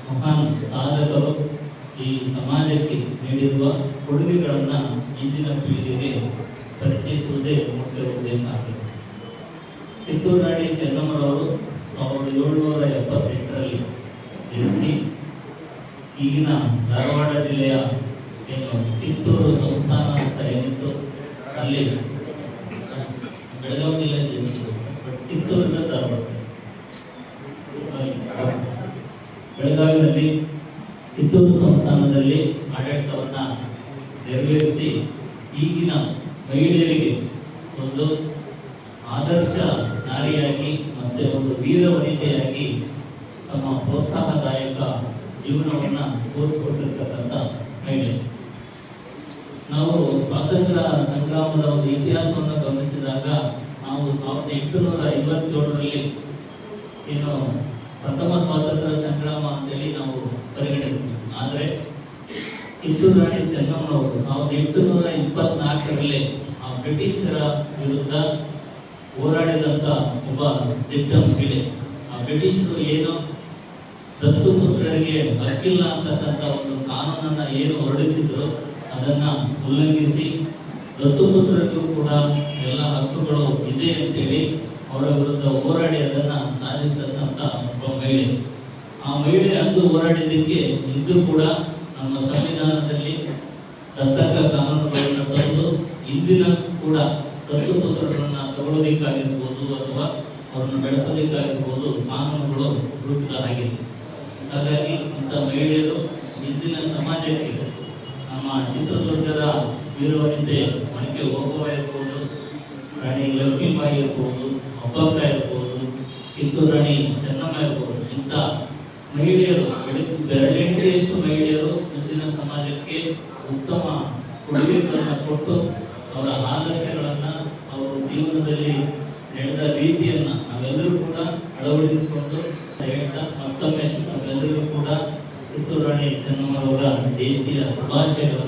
ಮಹಾನ್ ಸಾಧಕರು ಈ ಸಮಾಜಕ್ಕೆ ನೀಡಿರುವ ಕೊಡುಗೆಗಳನ್ನು ಇಂದಿನ ಪೀಳಿಗೆಗೆ ಪರಿಚಯಿಸುವುದೇ ಮುಖ್ಯ ಉದ್ದೇಶ ಆಗಿದೆ. ಕಿತ್ತೂರು ರಾಣಿ ಚೆನ್ನಮ್ಮರವರು 1778ರಲ್ಲಿ ಜನಿಸಿ ಈಗಿನ ಧಾರವಾಡ ಜಿಲ್ಲೆಯ ಏನು ಕಿತ್ತೂರು ಸಂಸ್ಥಾನ ಅಂತ ಏನಿತ್ತು ಅಲ್ಲಿ ಬೆಳಗಾವಿ ಜಿಲ್ಲೆ ಜನಿಸಿದ್ರು. ಕಿತ್ತೂರಿನ ಧಾರವಾಡ ಬೆಳಗಾವಿನಲ್ಲಿ ಕಿತ್ತೂರು ಸಂಸ್ಥಾನದಲ್ಲಿ ಆಡಳಿತವನ್ನು ನೆರವೇರಿಸಿ ಈಗಿನ ಮಹಿಳೆಯರಿಗೆ ಒಂದು ಆದರ್ಶ ನಾರಿಯಾಗಿ ಮತ್ತೆ ಒಂದು ವೀರ ವನಿತೆಯಾಗಿ ತಮ್ಮ ಪ್ರೋತ್ಸಾಹದಾಯಕ ಜೀವನವನ್ನು ತೋರಿಸಿಕೊಟ್ಟಿರ್ತಕ್ಕಂಥ ಮಹಿಳೆ. ನಾವು ಸ್ವಾತಂತ್ರ್ಯ ಸಂಗ್ರಾಮದ ಒಂದು ಇತಿಹಾಸವನ್ನು ಗಮನಿಸಿದಾಗ ನಾವು 1857ರಲ್ಲಿ ಏನು ಪ್ರಥಮ ಸ್ವಾತಂತ್ರ್ಯ ಸಂಗ್ರಾಮ ಅಂತೇಳಿ ನಾವು ಪರಿಗಣಿಸ್ತೀವಿ. ಆದರೆ ಕಿತ್ತೂರು ರಾಣಿ ಚೆನ್ನಮ್ಮನವರು 1824ರಲ್ಲಿ ಆ ಬ್ರಿಟಿಷರ ವಿರುದ್ಧ ಹೋರಾಡಿದಂಥ ಒಬ್ಬ ದಿಟ್ಟ ಮಹಿಳೆ. ಆ ಬ್ರಿಟಿಷರು ಏನು ದತ್ತು ಪುತ್ರರಿಗೆ ಹಕ್ಕಿಲ್ಲ ಅಂತಕ್ಕಂಥ ಒಂದು ಕಾನೂನನ್ನು ಏನು ಹೊರಡಿಸಿದ್ರು ಅದನ್ನ ಉಲ್ಲಂಘಿಸಿ ದತ್ತುಪುತ್ರರಿಗೂ ಕೂಡ ಎಲ್ಲ ಹಕ್ಕುಗಳು ಇದೆ ಅಂತೇಳಿ ಅವರ ವಿರುದ್ಧ ಹೋರಾಡಿ ಅದನ್ನ ಸಾಧಿಸತಕ್ಕಂಥ ಒಬ್ಬ ಮಹಿಳೆ. ಆ ಮಹಿಳೆ ಅಂದು ಹೋರಾಡಿದ್ದಕ್ಕೆ ಇಂದು ಕೂಡ ನಮ್ಮ ಸಂವಿಧಾನದಲ್ಲಿ ದತ್ತಕ ಕಾನೂನುಗಳನ್ನು ತಂದು ಇಂದಿನ ಕೂಡ ದತ್ತುಪುತ್ರರನ್ನ ತಗೊಳ್ಳೋದಕ್ಕಾಗಿರ್ಬೋದು ಅಥವಾ ಅವರನ್ನು ಬೆಳೆಸೋದಕ್ಕಾಗಿರ್ಬೋದು ಕಾನೂನುಗಳು ರೂಪಿತ ಆಗಿದೆ. ಹಾಗಾಗಿ ಇಂಥ ಮಹಿಳೆಯರು ಇಂದಿನ ಸಮಾಜಕ್ಕೆ ನಮ್ಮ ಚಿತ್ರದುರ್ಗದ ವೀರವನಿತೆ ಮಣಿಕೆ ಓಬವ್ವ ಇರ್ಬೋದು, ರಾಣಿ ಲಕ್ಷ್ಮೀಬಾಯಿ ಇರ್ಬೋದು, ಅಬ್ಬಕ್ಕ ಇರ್ಬೋದು, ಕಿತ್ತೂರು ರಾಣಿ ಚೆನ್ನಮ್ಮ ಇರ್ಬೋದು, ಇಂಥ ಮಹಿಳೆಯರು ಬೆರಳೆಣಿಕೆಯಷ್ಟು ಮಹಿಳೆಯರು ಇಂದಿನ ಸಮಾಜಕ್ಕೆ ಉತ್ತಮ ಕೊಡುಗೆಗಳನ್ನು ಕೊಟ್ಟು ಅವರ ಆದರ್ಶಗಳನ್ನು ಅವರು ಜೀವನದಲ್ಲಿ ನಡೆದ ರೀತಿಯನ್ನು ನಾವೆಲ್ಲರೂ ಕೂಡ ಅಳವಡಿಸಿಕೊಂಡು ಹೇಳ್ತಾ ಮತ್ತೊಮ್ಮೆ ನಾವೆಲ್ಲರೂ ಕೂಡ ಕಿತ್ತೂರು ರಾಣಿ ಚೆನ್ನಮ್ಮರವರ ಜಯಂತಿಯ ಶುಭಾಶಯಗಳನ್ನು